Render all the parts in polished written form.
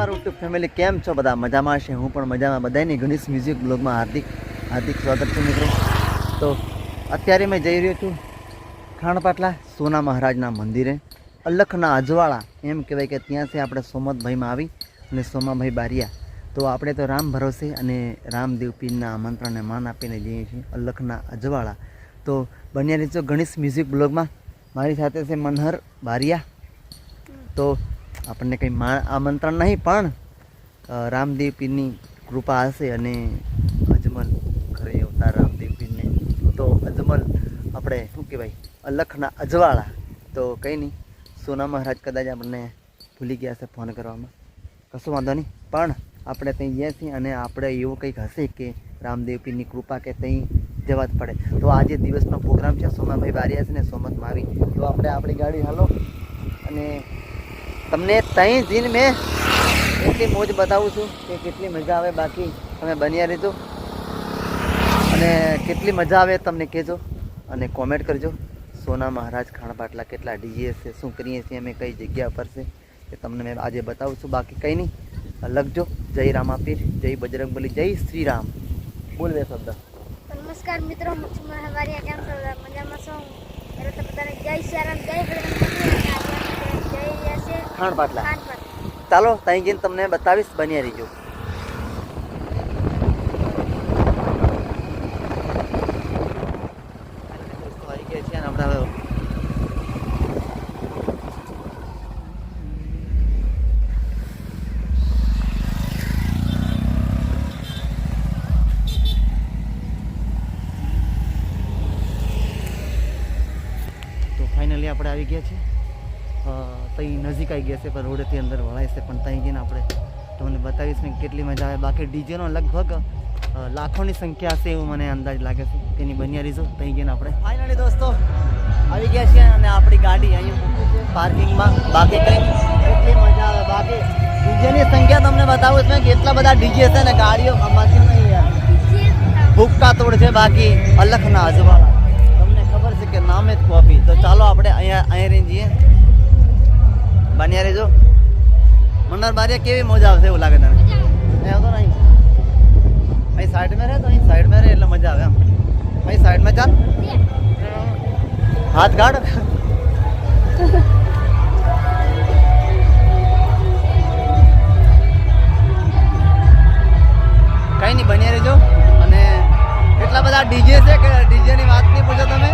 મારું YouTube family કેમ છો બધા મજામાં હશે હું પણ મજામાં બધાની ગણેશ મ્યુઝિક બ્લોગમાં હાર્દિક સ્વાગત છે મિત્રો। તો અત્યારે મેં જઈ રહ્યો છું ખાણપાટલા સોના મહારાજના મંદિરે અલખના અજવાળા એમ કહેવાય કે ત્યાંથી આપણે સોમતભાઈમાં આવી અને સોમાભાઈ બારિયા તો આપણે તો રામ ભરોસે અને રામદેવ પીરના આમંત્રણને માન આપીને જઈએ છીએ અલખના અજવાળા। તો બન્યા રહેજો ગણેશ મ્યુઝિક બ્લોગમાં। મારી સાથે છે મનહર બારિયા। તો આપણને કંઈ આમંત્રણ નહીં પણ રામદેવ પીરની કૃપા હશે અને અજમલ ઘરે અવતાર રામદેવ પીરને તો અજમલ આપણે શું કહેવાય અલખના અજવાળા। તો કંઈ નહીં સોના મહારાજ કદાચ આપણને ભૂલી ગયા હશે ફોન કરવામાં, કશું વાંધો નહીં, પણ આપણે ત્યાં ગયા છીએ અને આપણે એવું કંઈક હશે કે રામદેવ પીરની કૃપા કે ત્યાં જવા જ પડે। તો આજે દિવસનો પ્રોગ્રામ છે, સોમાભાઈ બારિયા છે ને સોમતમાં આવી તો આપણે આપણી ગાડી હાલો અને તમને ત્યાં જઈને મેં એટલી મોજ બતાવું છું કે કેટલી મજા આવે। બાકી તમે બન્યા રહેજો અને કેટલી મજા આવે તમને કહેજો અને કોમેન્ટ કરજો। સોના મહારાજ ખાણપાટલા કેટલા ડીજે છે, શું કરીએ છીએ અમે, કઈ જગ્યા પર છે એ તમને મેં આજે બતાવું છું। બાકી કંઈ નહીં લખજો જય રામાપીર, જય બજરંગબલી, જય શ્રી રામ, બોલ દે શબ્દ। નમસ્કાર મિત્રો, હું છું મનહર બારિયા, કેમ છો મજામાં છો? એટલે તો બધાને જય શ્રી રામ, જય ખાણપાટલા। ચાલો ત્યાં જઈને તમને બતાવીશ, બન્યા રહીજો। આવી ગયા છે આપણે હવે ફાઇનલી આપણે આવી ગયા છે ત્યાં નજીક આવી ગયા છે પણ રોડથી અંદર વળાય છે પણ ત્યાં જઈને આપણે તમને બતાવીશ ને કેટલી મજા આવે। બાકી ડીજેનો લગભગ લાખોની સંખ્યા હશે એવું મને અંદાજ લાગે છે, તેની બન્યા રહીશું ત્યાં જઈને આપણે। ફાઇનલી દોસ્તો આવી ગયા છે અને આપણી ગાડી અહીંયા મૂકી છે પાર્કિંગમાં। બાકી કંઈ કેટલી મજા આવે, બાકી ડીજેની સંખ્યા તમને બતાવું છું કે એટલા બધા ડીજે છે ને ગાડીઓ આમાંથી નહીં યાર ભૂક્કા તોડ છે। બાકી અલખના અજવાળા તમને ખબર છે કે નામે જ કોફી। તો ચાલો આપણે અહીંયા રહીને જઈએ, બન્યા રહેજો। મનહર બારિયા કેવી મજા આવશે એવું લાગે તને? નહીં આવતો નહીં, અહીં સાઈડ में રહે તો અહીં સાઈડ में રહે એટલે મજા આવે એમ। અહીં સાઈડ में ચાલ, હાથ કાઢ। કંઈ નહીં બન્યા રહેજો અને એટલા બધા ડીજે છે કે ડીજેની વાત નહીં પૂછો તમે।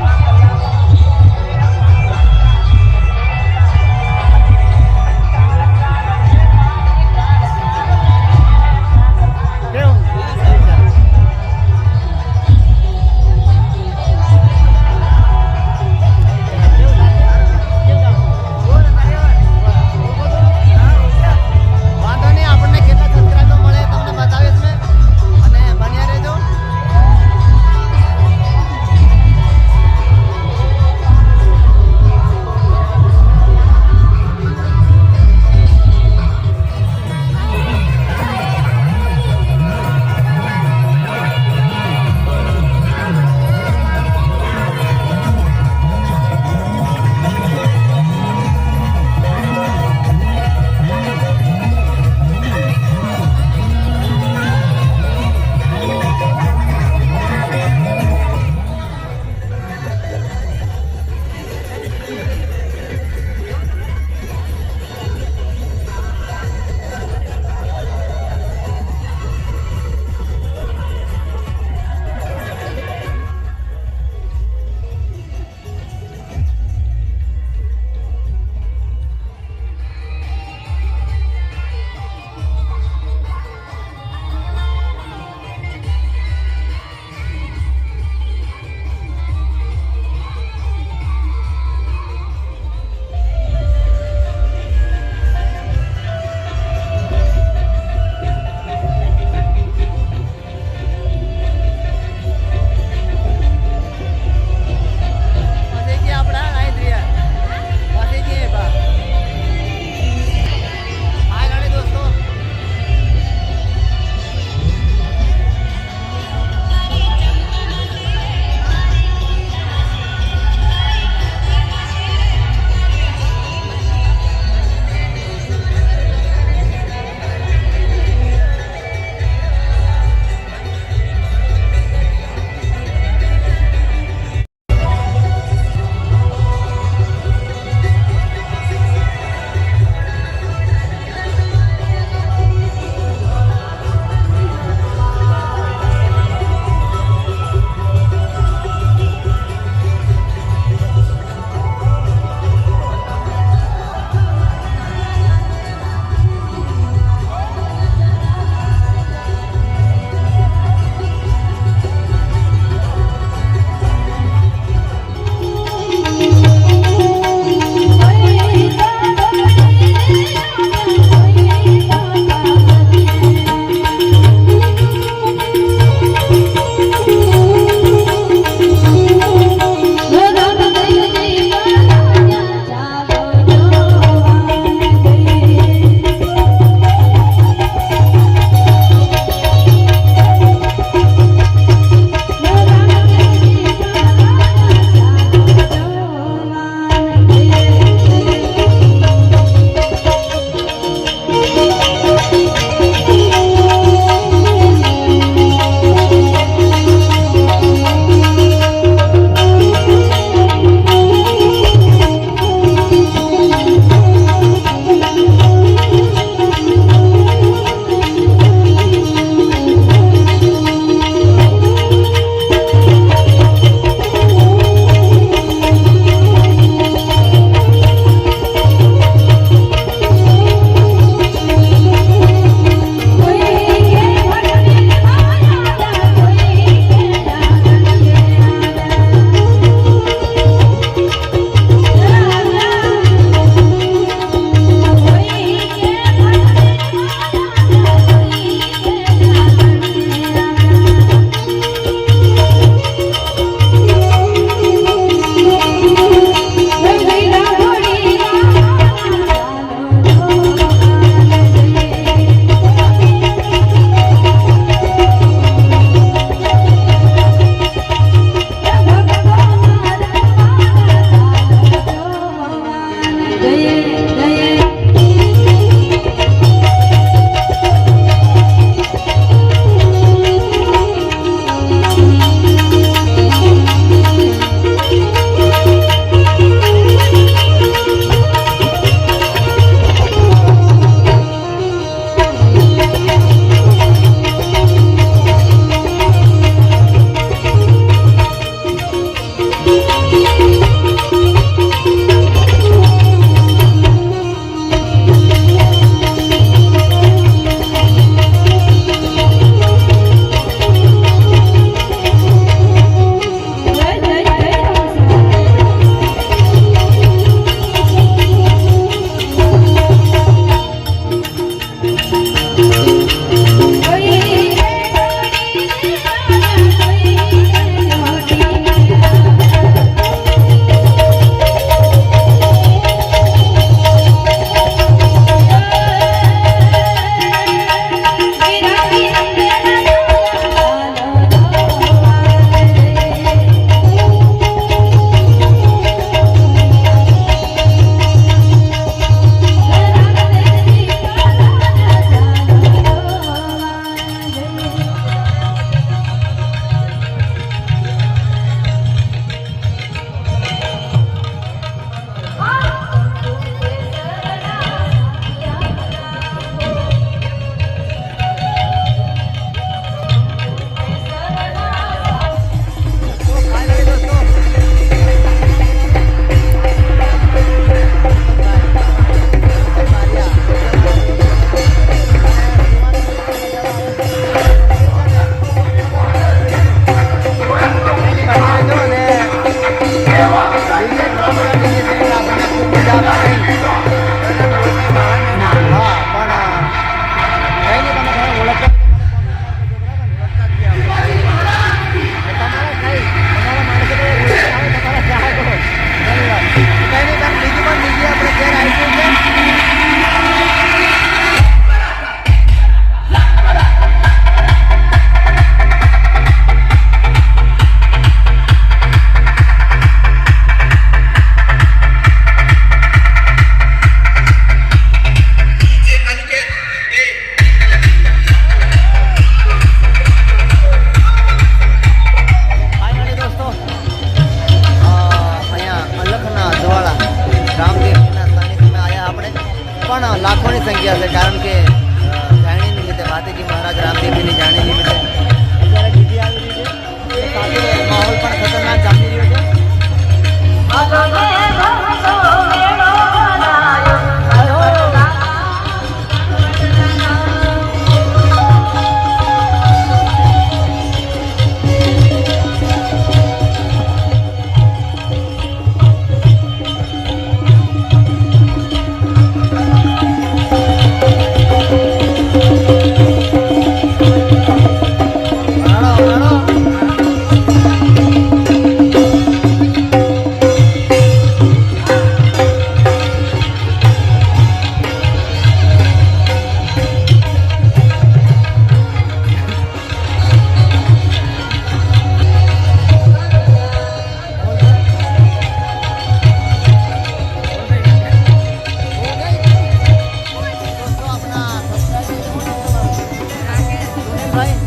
ભાઈ